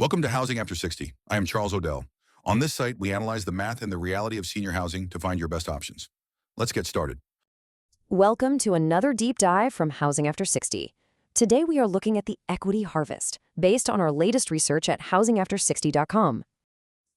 Welcome to Housing After 60. I am Charles Odell. On this site, we analyze the math and the reality of senior housing to find your best options. Let's get started. Welcome to another deep dive from Housing After 60. Today we are looking at the equity harvest, based on our latest research at housingafter60.com.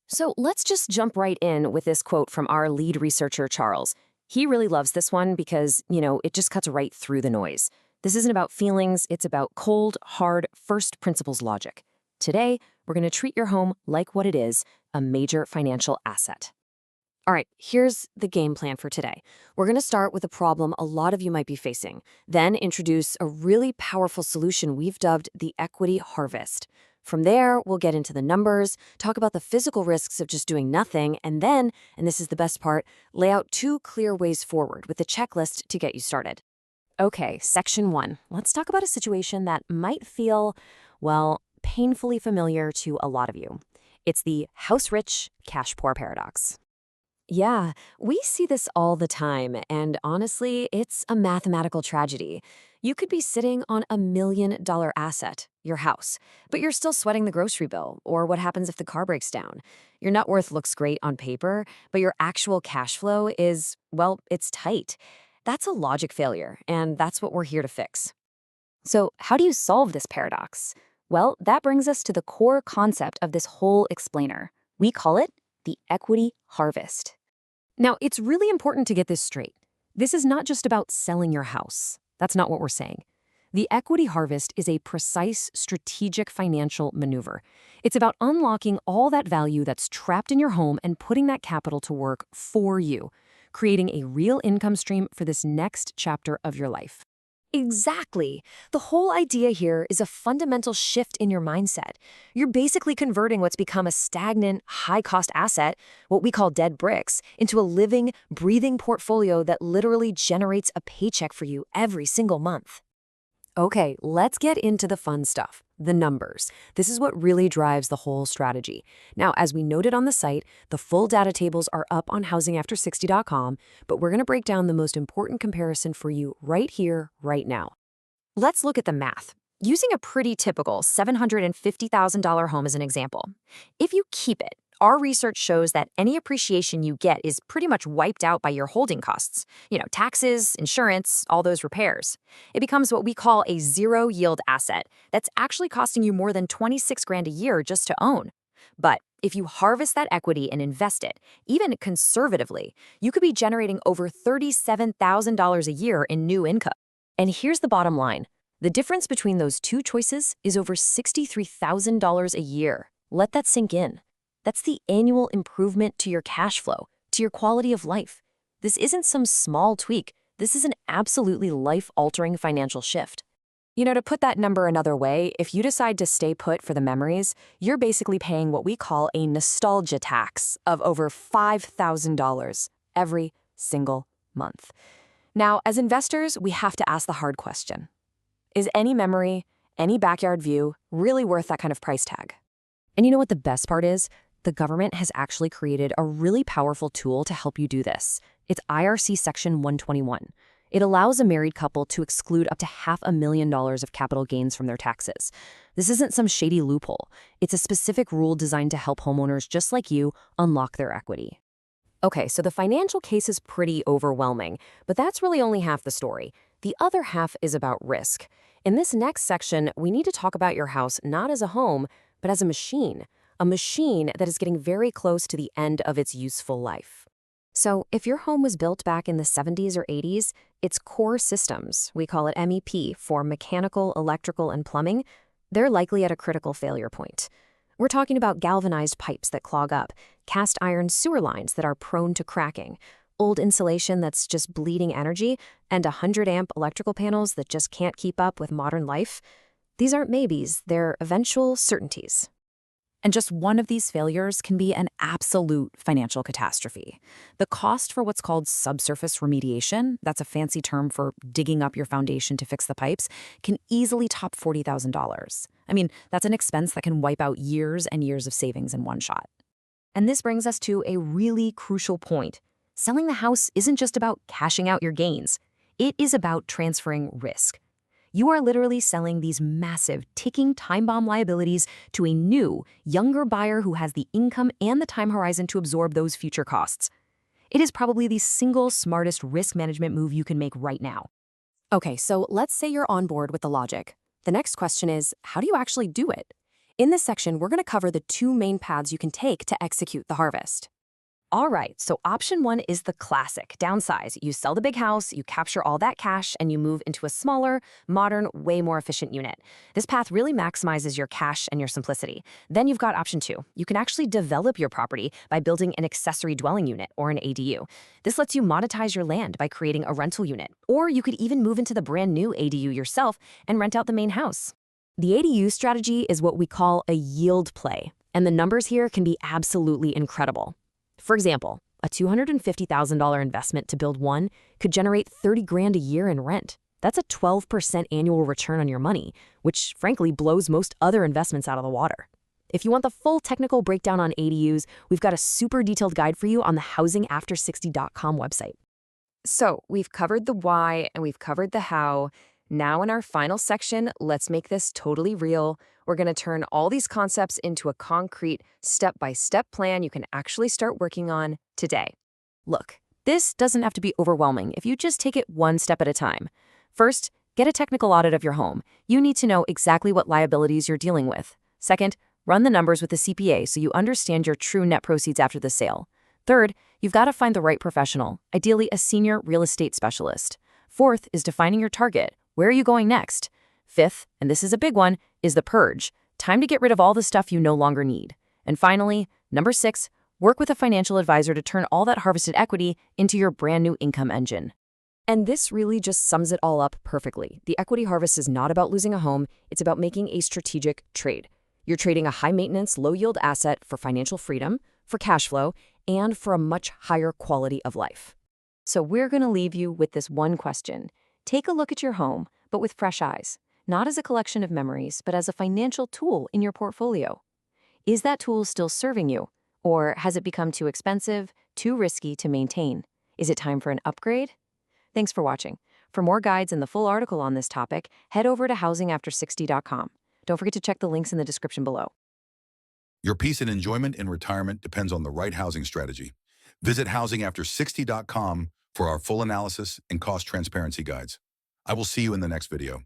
So let's just jump right in with this quote from our lead researcher, Charles. He really loves this one because, it just cuts right through the noise. This isn't about feelings, it's about cold, hard, first principles logic. Today, we're going to treat your home like what it is, a major financial asset. All right, here's the game plan for today. We're going to start with a problem a lot of you might be facing, then introduce a really powerful solution we've dubbed the equity harvest. From there, we'll get into the numbers, talk about the physical risks of just doing nothing, and then, and this is the best part, lay out 2 clear ways forward with a checklist to get you started. Okay, section 1. Let's talk about a situation that might feel, painfully familiar to a lot of you. It's the house-rich, cash-poor paradox. Yeah, we see this all the time, and honestly, it's a mathematical tragedy. You could be sitting on $1 million asset, your house, but you're still sweating the grocery bill, or what happens if the car breaks down. Your net worth looks great on paper, but your actual cash flow is, it's tight. That's a logic failure, and that's what we're here to fix. So how do you solve this paradox? Well, that brings us to the core concept of this whole explainer. We call it the equity harvest. Now, it's really important to get this straight. This is not just about selling your house. That's not what we're saying. The equity harvest is a precise, strategic financial maneuver. It's about unlocking all that value that's trapped in your home and putting that capital to work for you, creating a real income stream for this next chapter of your life. Exactly. The whole idea here is a fundamental shift in your mindset. You're basically converting what's become a stagnant, high-cost asset, what we call dead bricks, into a living, breathing portfolio that literally generates a paycheck for you every single month. Okay, let's get into the fun stuff, the numbers. This is what really drives the whole strategy. Now, as we noted on the site, the full data tables are up on housingafter60.com, but we're going to break down the most important comparison for you right here, right now. Let's look at the math. Using a pretty typical $750,000 home as an example. If you keep it, our research shows that any appreciation you get is pretty much wiped out by your holding costs. Taxes, insurance, all those repairs. It becomes what we call a zero-yield asset that's actually costing you more than $26,000 a year just to own. But if you harvest that equity and invest it, even conservatively, you could be generating over $37,000 a year in new income. And here's the bottom line. The difference between those two choices is over $63,000 a year. Let that sink in. That's the annual improvement to your cash flow, to your quality of life. This isn't some small tweak. This is an absolutely life-altering financial shift. To put that number another way, if you decide to stay put for the memories, you're basically paying what we call a nostalgia tax of over $5,000 every single month. Now, as investors, we have to ask the hard question. Is any memory, any backyard view, really worth that kind of price tag? And you know what the best part is? The government has actually created a really powerful tool to help you do this. It's IRC Section 121. It allows a married couple to exclude up to $500,000 of capital gains from their taxes. This isn't some shady loophole. It's a specific rule designed to help homeowners just like you unlock their equity. Okay, so the financial case is pretty overwhelming, but that's really only half the story. The other half is about risk. In this next section, we need to talk about your house not as a home, but as a machine that is getting very close to the end of its useful life. So if your home was built back in the 70s or 80s, its core systems, we call it MEP for mechanical, electrical, and plumbing, they're likely at a critical failure point. We're talking about galvanized pipes that clog up, cast iron sewer lines that are prone to cracking, old insulation that's just bleeding energy, and 100-amp electrical panels that just can't keep up with modern life. These aren't maybes, they're eventual certainties. And just one of these failures can be an absolute financial catastrophe. The cost for what's called subsurface remediation, that's a fancy term for digging up your foundation to fix the pipes, can easily top $40,000. I mean, that's an expense that can wipe out years and years of savings in one shot. And this brings us to a really crucial point. Selling the house isn't just about cashing out your gains. It is about transferring risk. You are literally selling these massive, ticking time bomb liabilities to a new, younger buyer who has the income and the time horizon to absorb those future costs. It is probably the single smartest risk management move you can make right now. Okay, so let's say you're on board with the logic. The next question is, how do you actually do it? In this section, we're going to cover the two main paths you can take to execute the harvest. All right, so option one is the classic downsize. You sell the big house, you capture all that cash, and you move into a smaller, modern, way more efficient unit. This path really maximizes your cash and your simplicity. Then you've got option two. You can actually develop your property by building an accessory dwelling unit, or an ADU. This lets you monetize your land by creating a rental unit, or you could even move into the brand new ADU yourself and rent out the main house. The ADU strategy is what we call a yield play, and the numbers here can be absolutely incredible. For example, a $250,000 investment to build one could generate $30,000 a year in rent. That's a 12% annual return on your money, which frankly blows most other investments out of the water. If you want the full technical breakdown on ADUs, we've got a super detailed guide for you on the housingafter60.com website. So we've covered the why and we've covered the how. Now in our final section, let's make this totally real. We're going to turn all these concepts into a concrete, step-by-step plan you can actually start working on today. Look, this doesn't have to be overwhelming if you just take it one step at a time. First, get a technical audit of your home. You need to know exactly what liabilities you're dealing with. Second, run the numbers with a CPA so you understand your true net proceeds after the sale. Third, you've got to find the right professional, ideally a senior real estate specialist. Fourth is defining your target. Where are you going next? Fifth, and this is a big one, is the purge. Time to get rid of all the stuff you no longer need. And finally, number 6, work with a financial advisor to turn all that harvested equity into your brand new income engine. And this really just sums it all up perfectly. The equity harvest is not about losing a home, it's about making a strategic trade. You're trading a high-maintenance, low-yield asset for financial freedom, for cash flow, and for a much higher quality of life. So we're going to leave you with this one question. Take a look at your home, but with fresh eyes, not as a collection of memories, but as a financial tool in your portfolio. Is that tool still serving you? Or has it become too expensive, too risky to maintain? Is it time for an upgrade? Thanks for watching. For more guides and the full article on this topic, head over to housingafter60.com. Don't forget to check the links in the description below. Your peace and enjoyment in retirement depends on the right housing strategy. Visit housingafter60.com for our full analysis and cost transparency guides. I will see you in the next video.